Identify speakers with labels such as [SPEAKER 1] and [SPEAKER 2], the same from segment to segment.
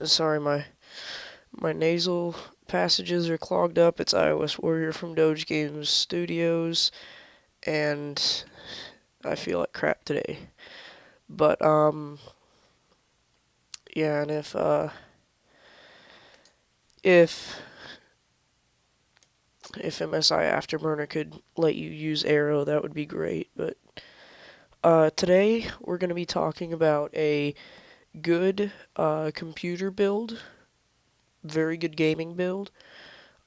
[SPEAKER 1] Sorry, my nasal passages are clogged up. It's iOS Warrior from Doge Games Studios, and I feel like crap today. But yeah, and if if MSI Afterburner could let you use Arrow, that would be great. But today we're gonna be talking about a good computer build, very good gaming build.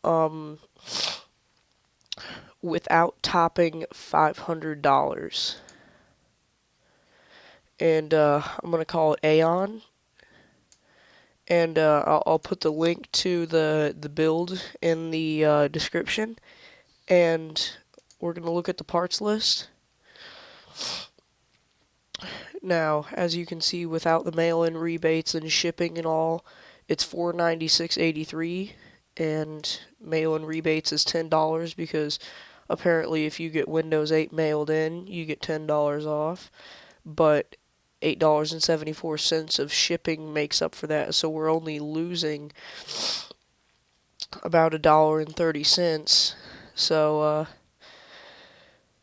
[SPEAKER 1] Um, without topping $500. And I'm going to call it Aeon. And I'll put the link to the build in the description. And we're going to look at the parts list. Now, as you can see, without the mail-in rebates and shipping and all, it's $496.83, and mail-in rebates is $10 because apparently if you get Windows 8 mailed in, you get $10 off. But $8.74 of shipping makes up for that, so we're only losing about $1.30. So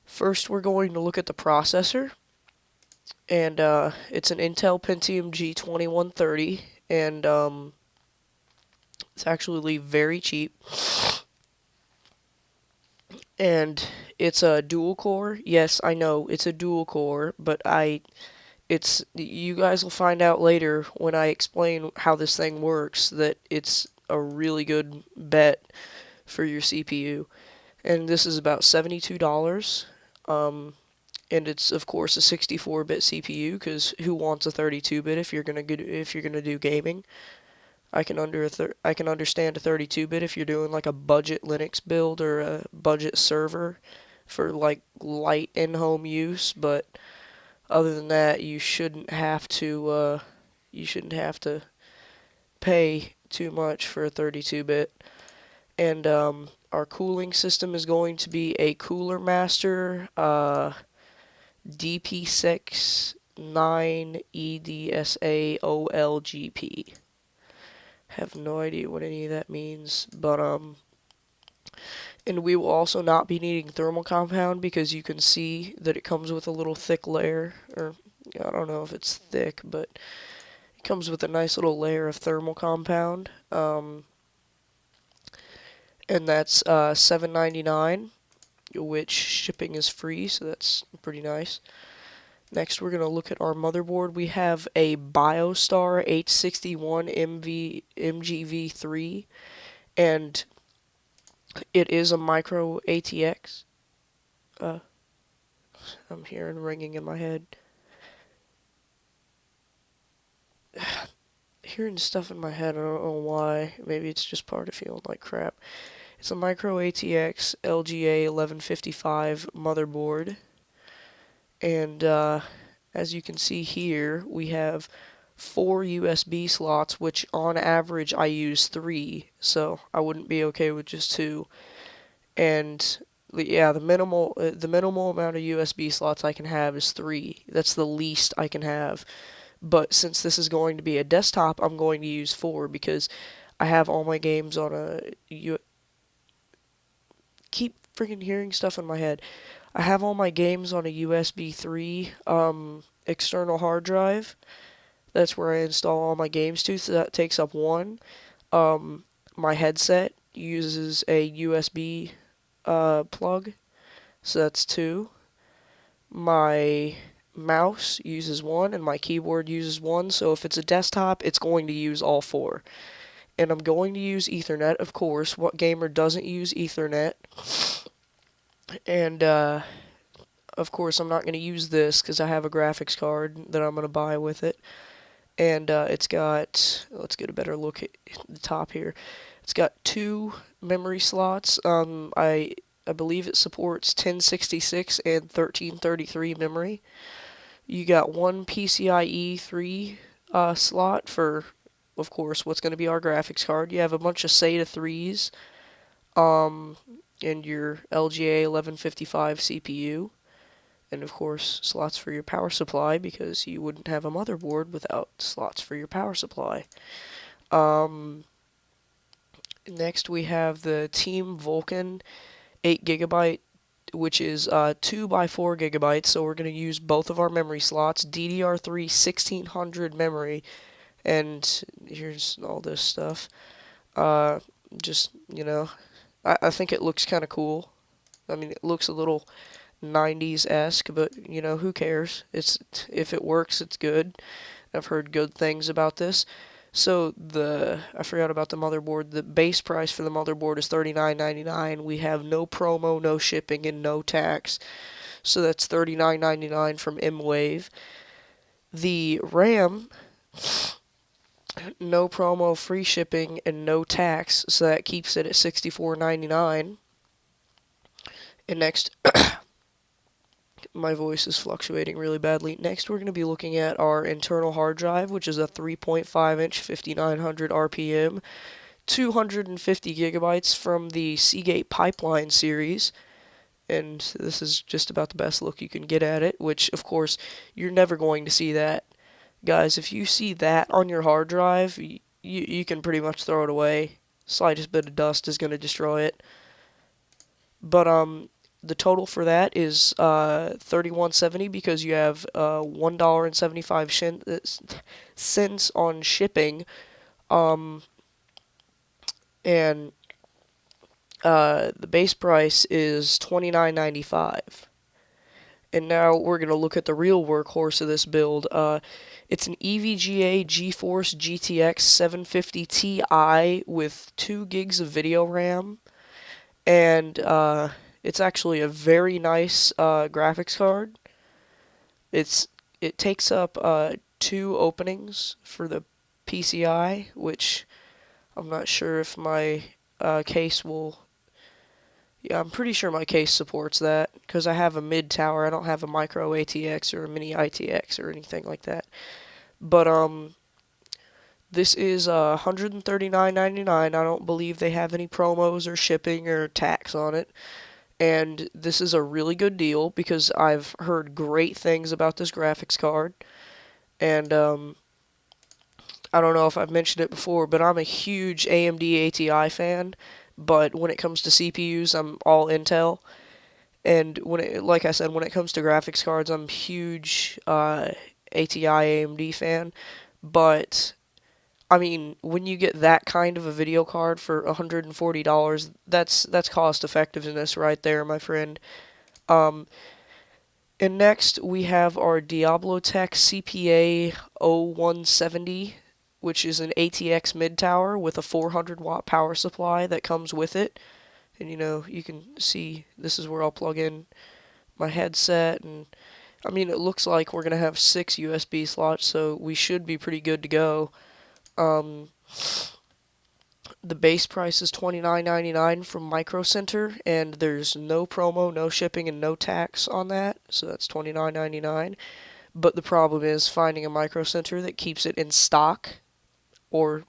[SPEAKER 1] first we're going to look at the processor, and it's an Intel Pentium G2130, and it's actually very cheap, and it's a dual core. Yes, I know it's a dual core, but it's you guys will find out later when I explain how this thing works that it's a really good bet for your CPU. And this is about $72. Um, and it's of course a 64-bit CPU because who wants a 32-bit if you're gonna do gaming? I can understand a 32-bit if you're doing like a budget Linux build or a budget server for like light in-home use, but other than that, you shouldn't have to pay too much for a 32-bit. And our cooling system is going to be a Cooler Master DP6 9EDSA OLGP. Have no idea what any of that means, but and we will also not be needing thermal compound because you can see that it comes with a little thick layer, or I don't know if it's thick, but it comes with a nice little layer of thermal compound. And that's $7.99, which shipping is free, so that's pretty nice. Next, we're going to look at our motherboard. We have a BioStar 861 MGV3, and it is a micro ATX. Uh, I'm hearing ringing in my head. Hearing stuff in my head, I don't know why. Maybe it's just part of feeling like crap. It's a micro ATX LGA 1155 motherboard, and as you can see here, we have 4 USB slots, which on average I use 3, so I wouldn't be okay with just 2. And yeah, the minimal amount of USB slots I can have is 3. That's the least I can have. But since this is going to be a desktop, I'm going to use 4 because I have all my games on a keep freaking hearing stuff in my head. I have all my games on a USB 3 external hard drive. That's where I install all my games to, so that takes up 1. Um, my headset uses a USB plug, so that's 2. My mouse uses 1, and my keyboard uses 1, so if it's a desktop, it's going to use all 4. And I'm going to use Ethernet, of course. What gamer doesn't use Ethernet? And of course, I'm not going to use this because I have a graphics card that I'm going to buy with it. And it's got, let's get a better look at the top here. It's got 2 memory slots. I believe it supports 1066 and 1333 memory. You got one PCIe 3 slot for, of course, what's going to be our graphics card. You have a bunch of SATA 3s um, and your LGA 1155 CPU. And of course, slots for your power supply because you wouldn't have a motherboard without slots for your power supply. Next we have the Team Vulcan 8 GB, which is 2 by 4 gigabytes, so we're going to use both of our memory slots, DDR3 1600 memory, and here's all this stuff. Uh, just, I think it looks kind of cool. I mean, it looks a little 90s-esque, but, who cares? If it works, it's good. I've heard good things about this. So I forgot about the motherboard. The base price for the motherboard is $39.99. We have no promo, no shipping, and no tax. So that's $39.99 from MWave. The RAM, no promo, free shipping, and no tax. So that keeps it at $64.99. And next, my voice is fluctuating really badly. Next, we're going to be looking at our internal hard drive, which is a 3.5-inch 5900 RPM, 250 gigabytes from the Seagate Pipeline series. And this is just about the best look you can get at it, which, of course, you're never going to see that. Guys, if you see that on your hard drive, you can pretty much throw it away. Slightest bit of dust is going to destroy it. But, the total for that is $31.70 because you have $1.75 on shipping, and the base price is $29.95. And now we're going to look at the real workhorse of this build. It's an EVGA GeForce GTX 750 Ti with 2 gigs of video RAM, and it's actually a very nice graphics card. It takes up 2 openings for the PCI, which I'm not sure if my case will. Yeah, I'm pretty sure my case supports that because I have a mid tower. I don't have a micro ATX or a mini ITX or anything like that. But this is $139.99. I don't believe they have any promos or shipping or tax on it. And this is a really good deal because I've heard great things about this graphics card. And I don't know if I've mentioned it before, but I'm a huge AMD ATI fan. But when it comes to CPUs, I'm all Intel. And like I said, when it comes to graphics cards, I'm a huge ATI AMD fan. But I mean, when you get that kind of a video card for $140, that's cost effectiveness right there, my friend. Um, and next we have our Diablotech CPA 0170, which is an ATX mid tower with a 400-watt power supply that comes with it. And you can see this is where I'll plug in my headset, and I mean, it looks like we're gonna have 6 USB slots, so we should be pretty good to go. The base price is $29.99 from Micro Center, and there's no promo, no shipping, and no tax on that, so that's $29.99. But the problem is finding a Micro Center that keeps it in stock, or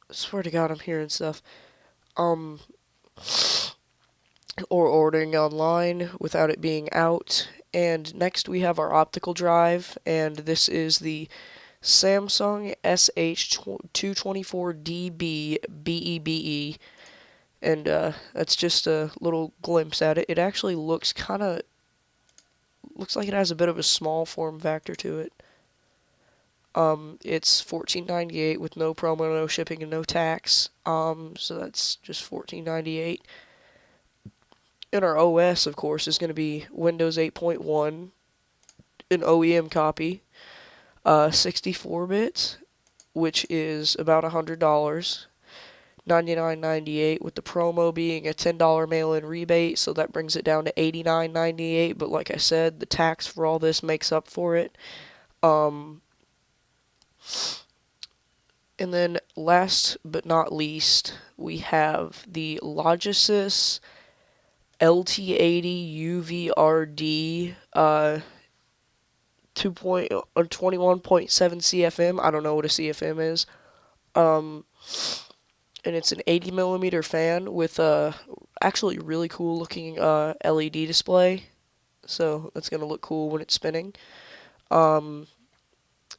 [SPEAKER 1] I swear to God, I'm hearing stuff. Or ordering online without it being out. And next we have our optical drive, and this is the Samsung SH224DB BEBE, and that's just a little glimpse at it. It actually looks like it has a bit of a small form factor to it. It's $14.98 with no promo, no shipping, and no tax. So that's just $14.98. And our OS, of course, is going to be Windows 8.1, an OEM copy, 64 bits, which is about $100, $99.98, with the promo being a $10 mail-in rebate, so that brings it down to $89.98. But like I said, the tax for all this makes up for it. And then last but not least, we have the Logisys LT80 UVRD 21.7 CFM. I don't know what a CFM is. And it's an 80 millimeter fan with a actually really cool looking LED display. So that's gonna look cool when it's spinning.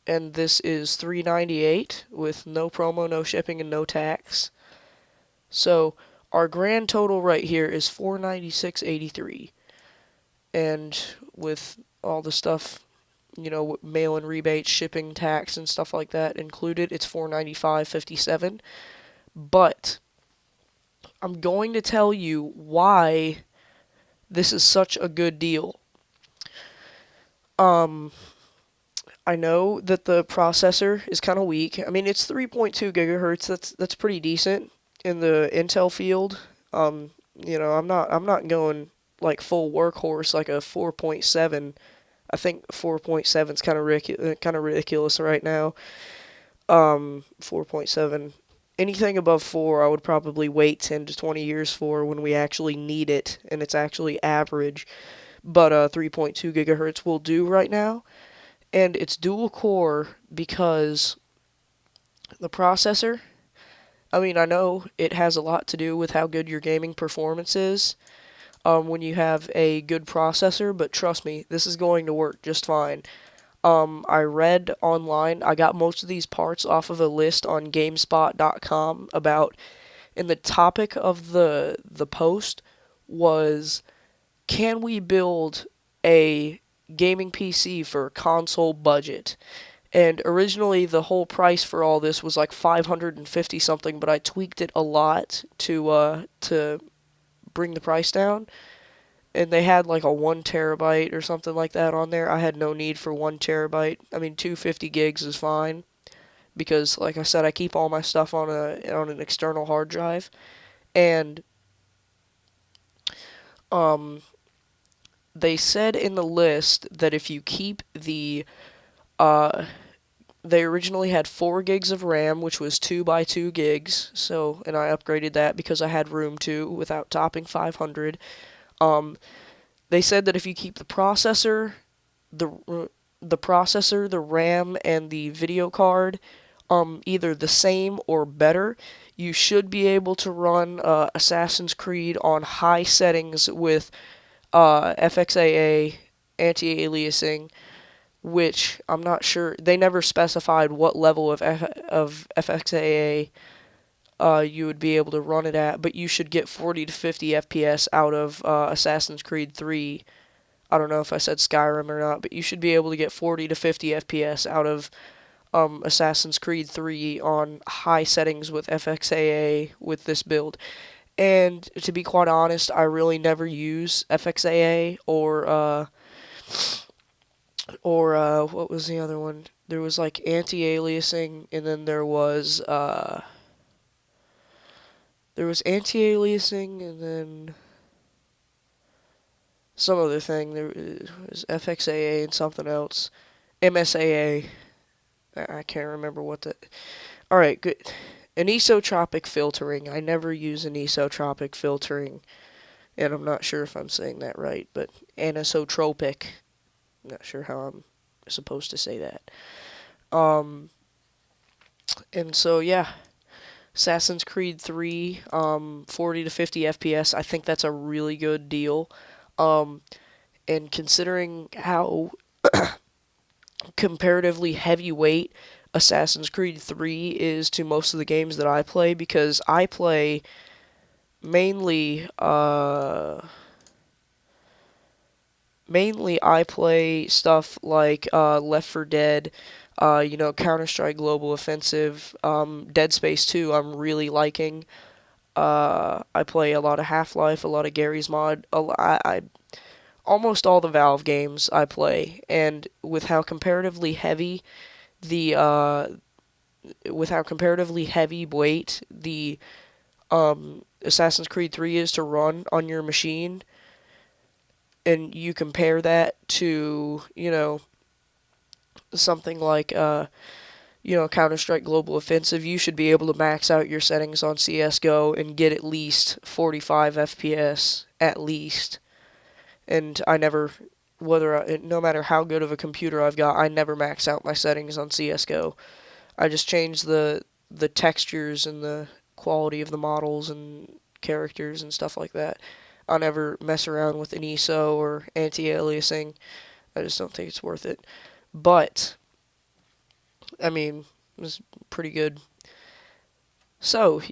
[SPEAKER 1] and this is $398 with no promo, no shipping, and no tax. So our grand total right here is $496.83, and with all the stuff, mail-in rebates, shipping, tax, and stuff like that included, it's $495.57. But I'm going to tell you why this is such a good deal. I know that the processor is kind of weak. I mean, it's 3.2 gigahertz. That's pretty decent in the Intel field. I'm not going like full workhorse like a 4.7. I think 4.7 is kind of ridiculous right now. 4.7. Anything above 4, I would probably wait 10 to 20 years for when we actually need it and it's actually average. But 3.2 gigahertz will do right now. And it's dual core because the processor, I mean, I know it has a lot to do with how good your gaming performance is when you have a good processor, but trust me, this is going to work just fine. I read online, I got most of these parts off of a list on GameSpot.com and the topic of the post was, can we build a gaming PC for console budget? And originally the whole price for all this was like 550 something, but I tweaked it a lot to bring the price down. And they had like a 1 terabyte or something like that on there. I had no need for 1 terabyte. I mean, 250 gigs is fine because, like I said, I keep all my stuff on an external hard drive. And they said in the list that if you keep they originally had 4 gigs of RAM, which was 2 by 2 gigs. And I upgraded that because I had room to without topping 500. They said that if you keep the processor, the RAM, and the video card either the same or better, you should be able to run Assassin's Creed on high settings with FXAA, anti-aliasing, which I'm not sure. They never specified what level of FXAA you would be able to run it at, but you should get 40 to 50 FPS out of Assassin's Creed 3. I don't know if I said Skyrim or not, but you should be able to get 40 to 50 FPS out of Assassin's Creed 3 on high settings with FXAA with this build. And to be quite honest, I really never use FXAA or what was the other one? There was like anti-aliasing, and then there was anti-aliasing, and then some other thing. There was FXAA and something else. MSAA. I can't remember what the... Alright, good. Anisotropic filtering. I never use anisotropic filtering, and I'm not sure if I'm saying that right, but anisotropic. I'm not sure how I'm supposed to say that. And so, yeah. Assassin's Creed 3, 40 to 50 FPS. I think that's a really good deal. And considering how comparatively heavyweight Assassin's Creed 3 is to most of the games that I play, because I play mainly I play stuff like Left 4 Dead, Counter-Strike Global Offensive, Dead Space 2 I'm really liking. I play a lot of Half-Life, a lot of Garry's Mod. Almost all the Valve games I play, and with how comparatively heavy weight the Assassin's Creed 3 is to run on your machine, and you compare that to, something like, Counter-Strike Global Offensive, you should be able to max out your settings on CSGO and get at least 45 FPS, at least. And no matter how good of a computer I've got, I never max out my settings on CSGO. I just change the textures and the quality of the models and characters and stuff like that. I never mess around with an ISO or anti-aliasing. I just don't think it's worth it. But I mean, it was pretty good. So,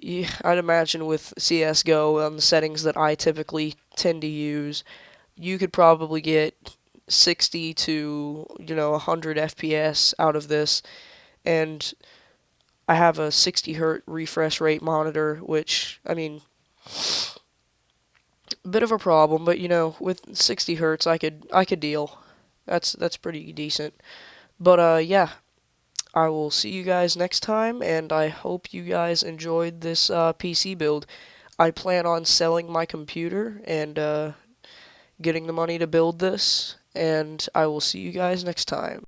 [SPEAKER 1] I'd imagine with CSGO on the settings that I typically tend to use, you could probably get 60 to, 100 FPS out of this. And I have a 60 hertz refresh rate monitor, which, I mean, a bit of a problem, but with 60 hertz I could deal. That's pretty decent. But yeah, I will see you guys next time, and I hope you guys enjoyed this PC build. I plan on selling my computer and getting the money to build this, and I will see you guys next time.